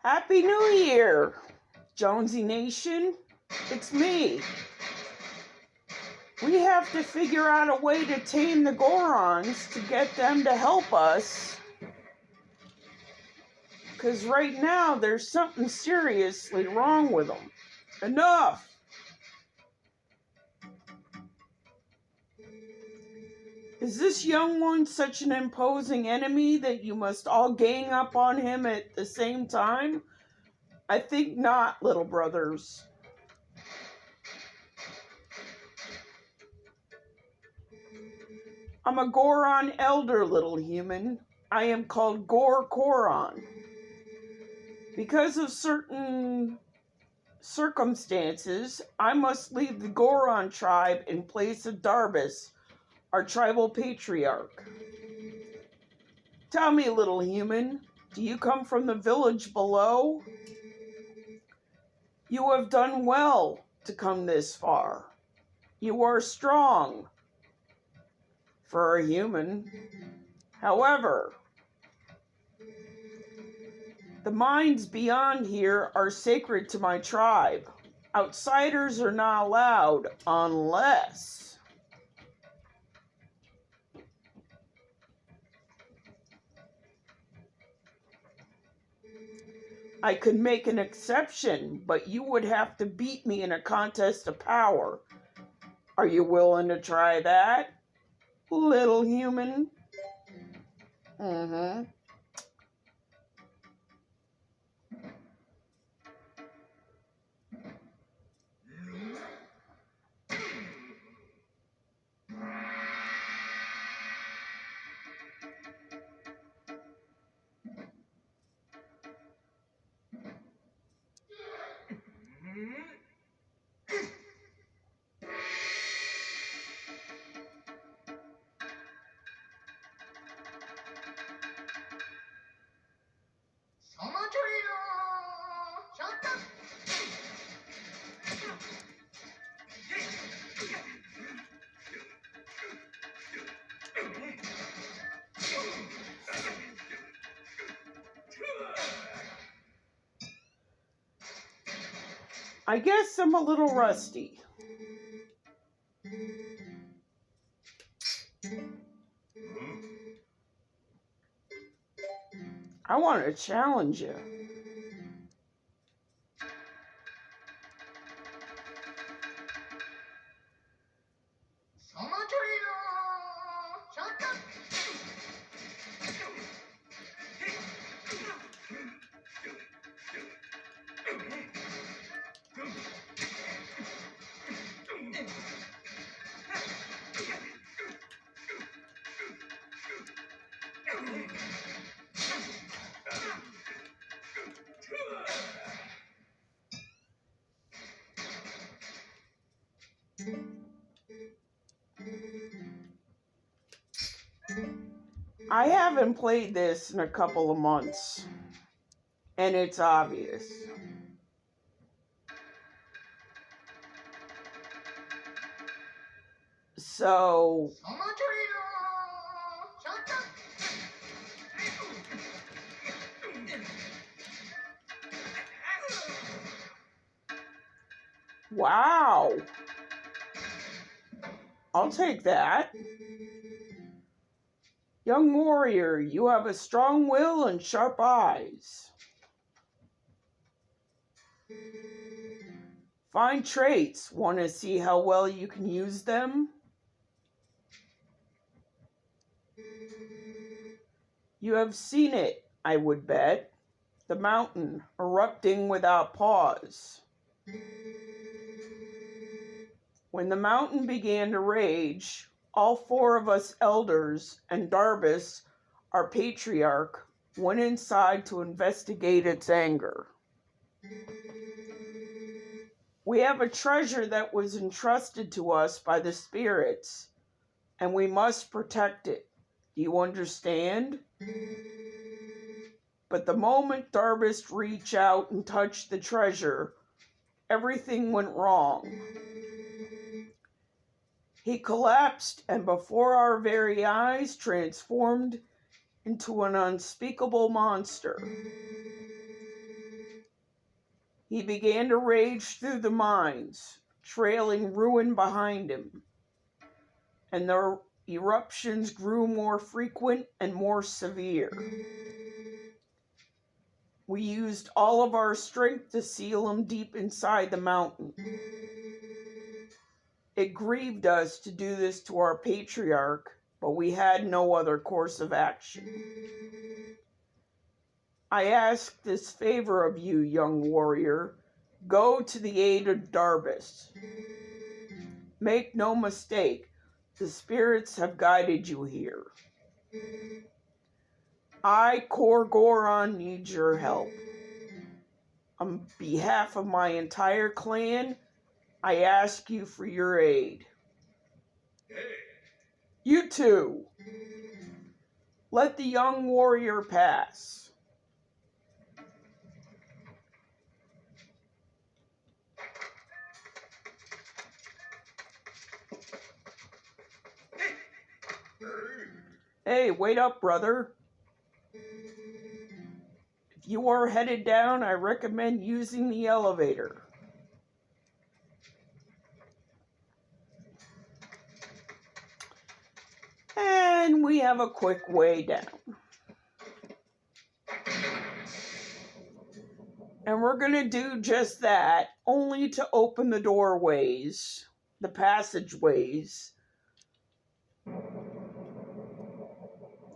Happy New Year, Jonesy Nation. It's me. We have to figure out a way to tame the Gorons to get them to help us. Because right now, there's something seriously wrong with them. Enough! Is this young one such an imposing enemy that you must all gang up on him at the same time? I think not, little brothers. I'm a Goron Elder, little human. I am called Goron. Because of certain circumstances, I must leave the Goron tribe in place of Darbus, our tribal patriarch. Tell me, little human, do you come from the village below? You have done well to come this far. You are strong for a human. However, the mines beyond here are sacred to my tribe. Outsiders are not allowed unless I could make an exception, but you would have to beat me in a contest of power. Are you willing to try that, little human? Mm-hmm. I guess I'm a little rusty. I want to challenge you. I haven't played this in a couple of months, and it's obvious. So, wow. I'll take that. Young warrior, you have a strong will and sharp eyes. Fine traits. Want to see how well you can use them? You have seen it, I would bet. The mountain erupting without pause. When the mountain began to rage, all four of us elders and Darbus, our patriarch, went inside to investigate its anger. We have a treasure that was entrusted to us by the spirits, and we must protect it. Do you understand? But the moment Darbus reached out and touched the treasure, everything went wrong. He collapsed and before our very eyes transformed into an unspeakable monster. He began to rage through the mines, trailing ruin behind him, and the eruptions grew more frequent and more severe. We used all of our strength to seal him deep inside the mountain. It grieved us to do this to our patriarch, but we had no other course of action. I ask this favor of you, young warrior. Go to the aid of Darbus. Make no mistake, the spirits have guided you here. I, Kor Goron, need your help. On behalf of my entire clan, I ask you for your aid. You two, let the young warrior pass. Hey, wait up, brother. If you are headed down, I recommend using the elevator. And we have a quick way down. And we're going to do just that, only to open the doorways, the passageways.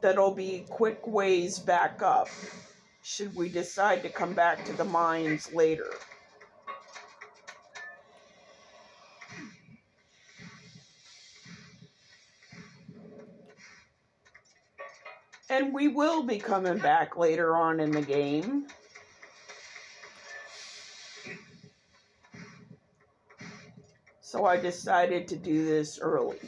That'll be quick ways back up, should we decide to come back to the mines later. And we will be coming back later on in the game. So I decided to do this early.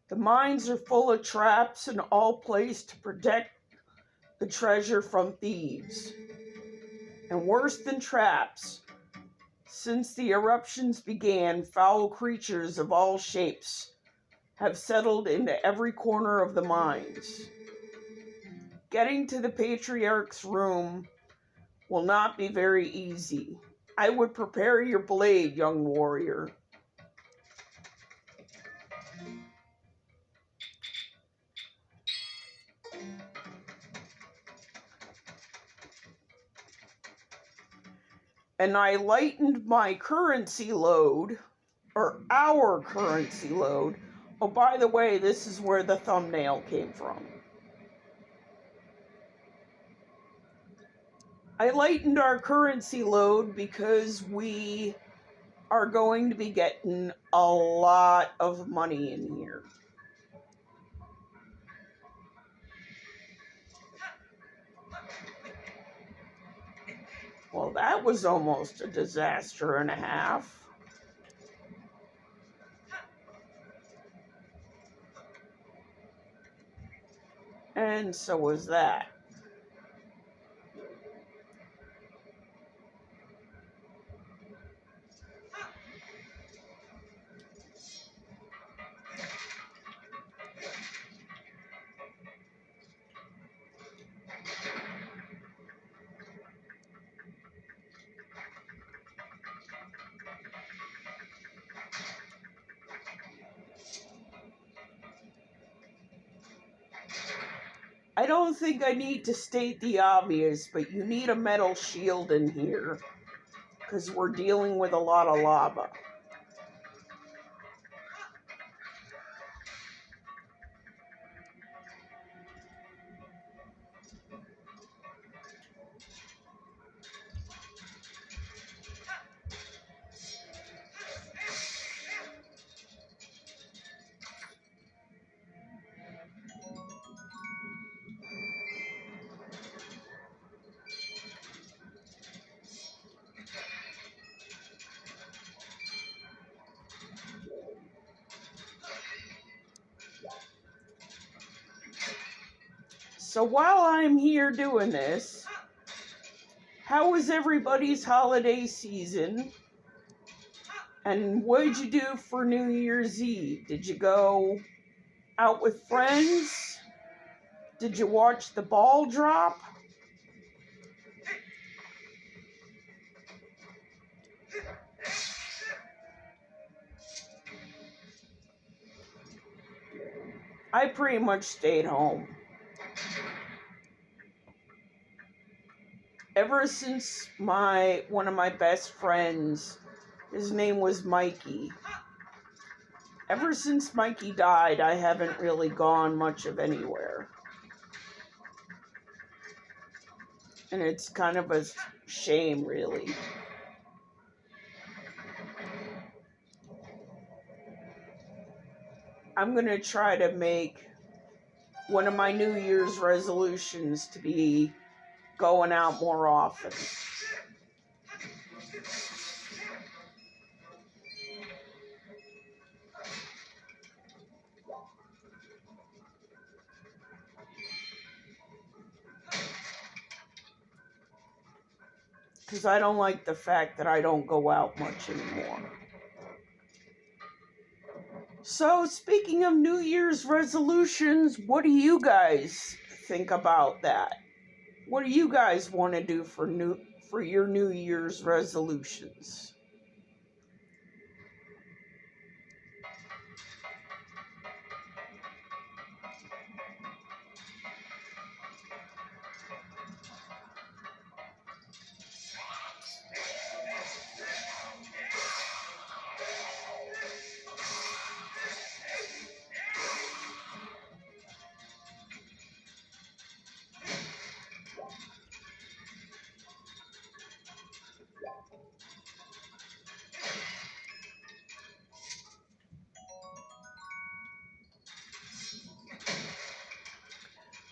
The mines are full of traps and all placed to protect the treasure from thieves. And worse than traps, since the eruptions began, foul creatures of all shapes have settled into every corner of the mines. Getting to the Patriarch's room will not be very easy. I would prepare your blade, young warrior. And I lightened my currency load, or our currency load. Oh, by the way, this is where the thumbnail came from. I lightened our currency load because we are going to be getting a lot of money in here. Well, that was almost a disaster and a half. And so was that. I don't think I need to state the obvious, but you need a metal shield in here because we're dealing with a lot of lava. So while I'm here doing this, how was everybody's holiday season? And what did you do for New Year's Eve? Did you go out with friends? Did you watch the ball drop? I pretty much stayed home. Ever since one of my best friends, his name was Mikey. Ever since Mikey died, I haven't really gone much of anywhere. And it's kind of a shame, really. I'm going to try to make one of my New Year's resolutions to be going out more often. Because I don't like the fact that I don't go out much anymore. So, speaking of New Year's resolutions, what do you guys think about that? What do you guys want to do for your New Year's resolutions?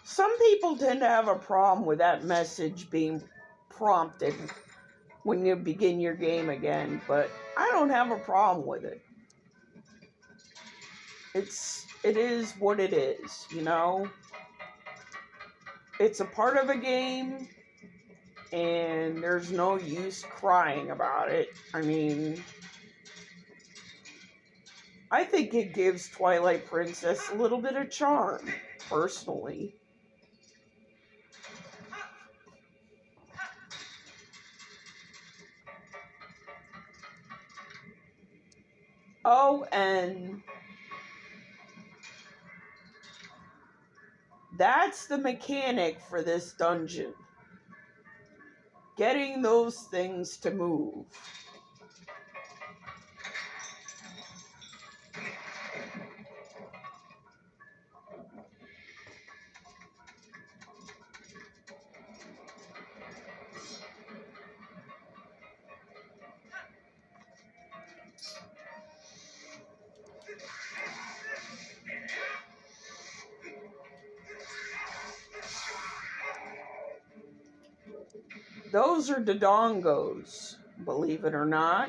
Some people tend to have a problem with that message being prompted when you begin your game again, but I don't have a problem with it. It is what it is, you know? It's a part of a game, and there's no use crying about it. I mean, I think it gives Twilight Princess a little bit of charm, personally. Oh, and that's the mechanic for this dungeon. Getting those things to move. Those are dodongos, believe it or not.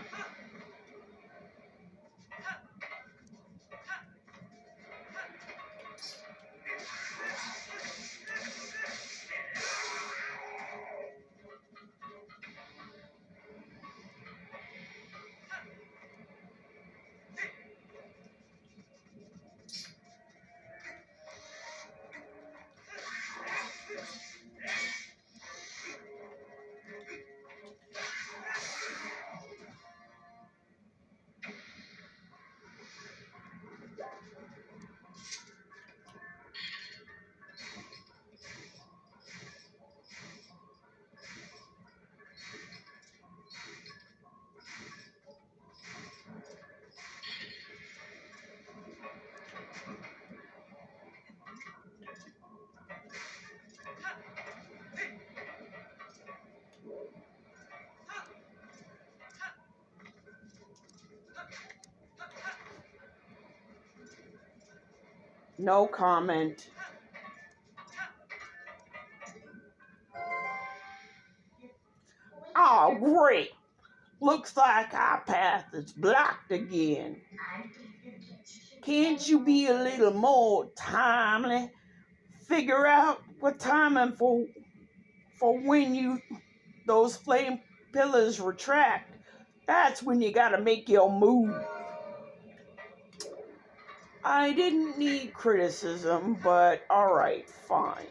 No comment. Oh, great. Looks like our path is blocked again. Can't you be a little more timely? figure out what timing for when those flame pillars retract. That's when you gotta make your move. I didn't need criticism, but alright, fine.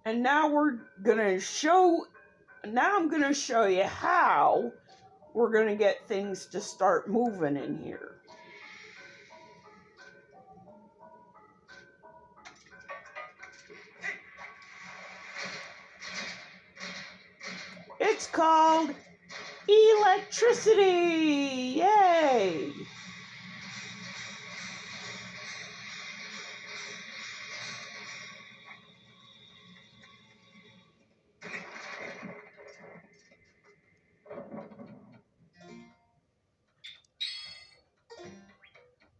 And now I'm gonna show you how we're gonna get things to start moving in here. It's called electricity! Yay!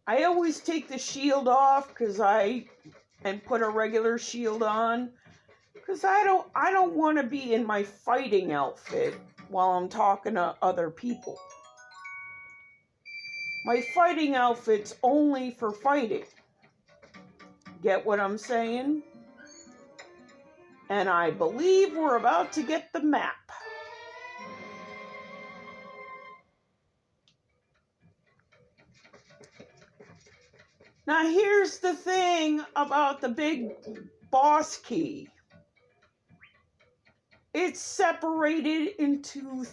I always take the shield off and put a regular shield on, because I don't want to be in my fighting outfit while I'm talking to other people. My fighting outfit's only for fighting. Get what I'm saying? And I believe we're about to get the map. Now here's the thing about the big boss key. It's separated into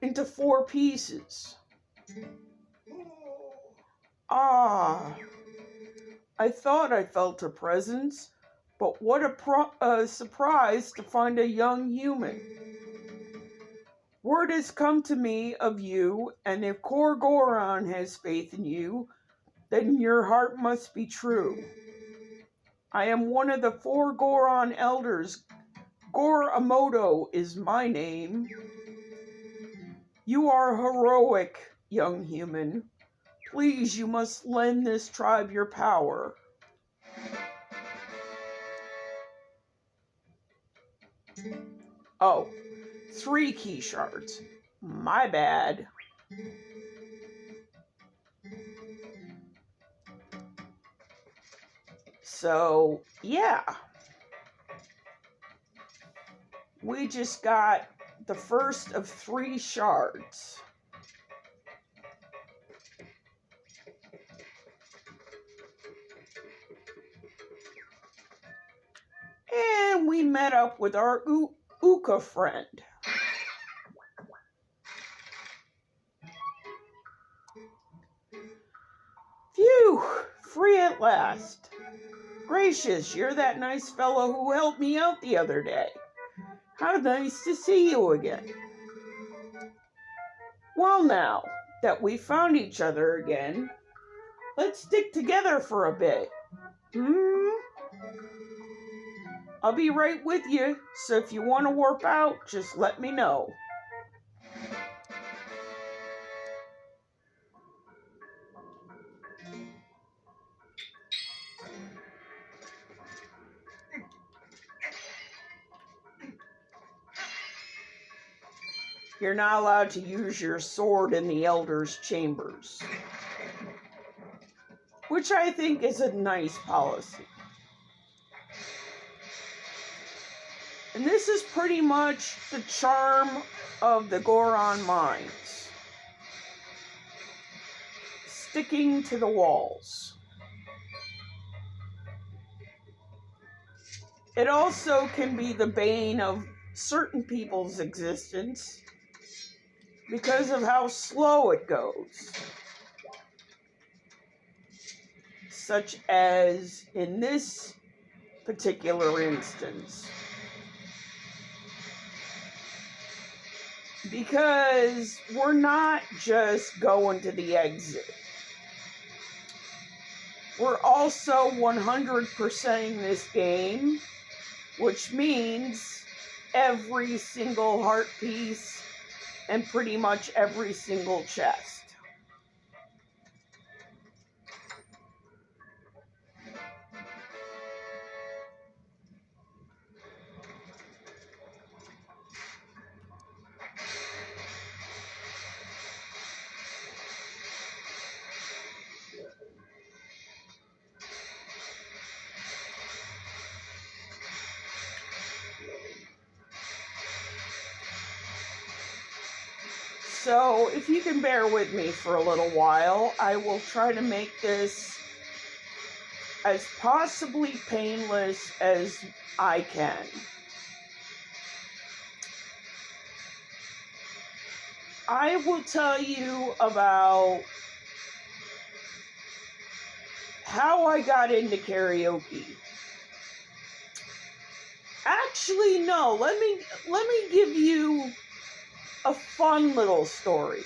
into 4 pieces. I thought I felt a presence, but what a surprise to find a young human. Word has come to me of you, and if Core Goron has faith in you, then your heart must be true. I am one of the 4 Goron Elders. Goramoto is my name. You are heroic, young human. Please, you must lend this tribe your power. Oh, 3 key shards. My bad. So, yeah. We just got the first of 3 shards. And we met up with our Uka friend. Phew, free at last. Gracious, you're that nice fellow who helped me out the other day. How nice to see you again. Well, now that we found each other again, let's stick together for a bit. I'll be right with you, so if you want to warp out, just let me know. You're not allowed to use your sword in the Elders' chambers, which I think is a nice policy. And this is pretty much the charm of the Goron mines. Sticking to the walls. It also can be the bane of certain people's existence because of how slow it goes. Such as in this particular instance. Because we're not just going to the exit. we're also 100%ing this game, which means every single heart piece and pretty much every single chest. So, if you can bear with me for a little while, I will try to make this as possibly painless as I can. I will tell you about how I got into karaoke. Actually, no, let me give you a fun little story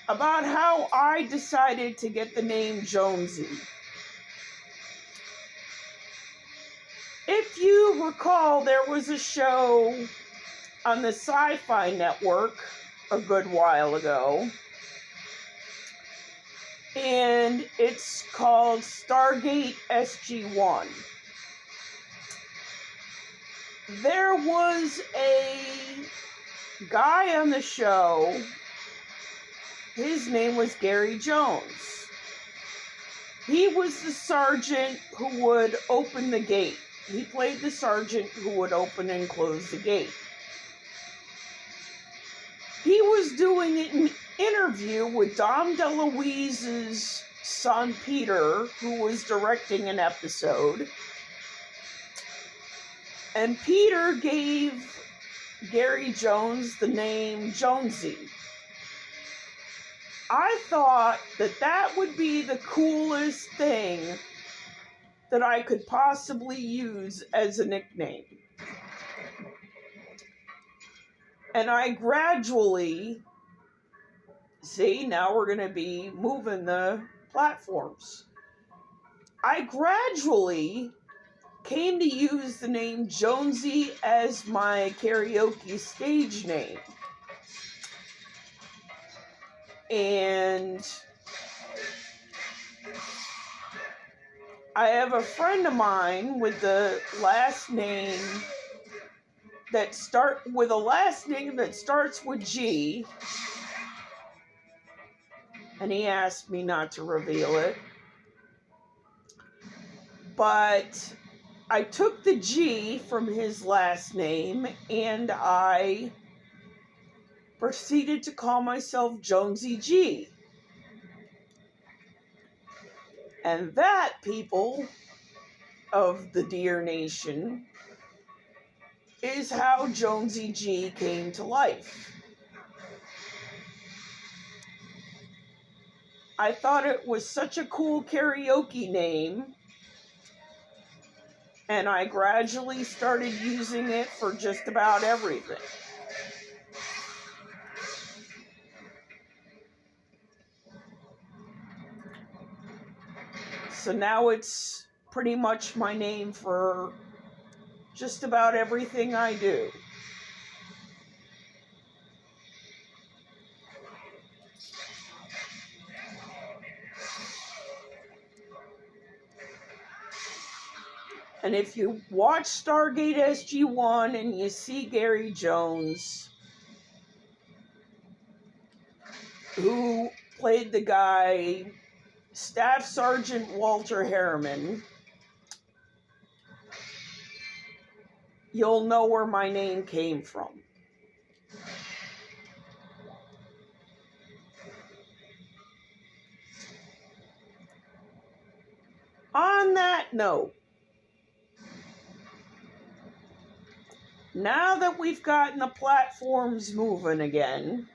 about how I decided to get the name JonseyG. If you recall, there was a show on the Sci-Fi Network a good while ago, and it's called Stargate SG-1. There was a guy on the show, his name was Gary Jones. He was the sergeant who would open the gate. He played the sergeant who would open and close the gate. He was doing an interview with Dom DeLuise's son Peter, who was directing an episode. And Peter gave Gary Jones the name JonseyG. I thought that would be the coolest thing that I could possibly use as a nickname. And I gradually, see, now we're going to be moving the platforms. I gradually came to use the name JonseyG as my karaoke stage name. And I have a friend of mine with the last name that starts with G, and he asked me not to reveal it. But I took the G from his last name and I proceeded to call myself JonseyG. And that, people of the Deer Nation, is how JonseyG came to life. I thought it was such a cool karaoke name, and I gradually started using it for just about everything. So now it's pretty much my name for just about everything I do. And if you watch Stargate SG-1 and you see Gary Jones, who played the guy Staff Sergeant Walter Harriman, you'll know where my name came from. On that note, now that we've gotten the platforms moving again,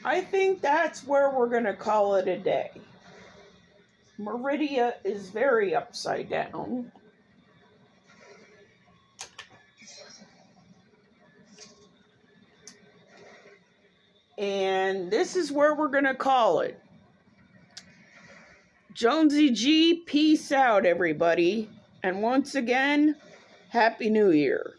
I think that's where we're going to call it a day. Meridia is very upside down. And this is where we're going to call it. JonseyG, peace out, everybody. And once again, Happy New Year.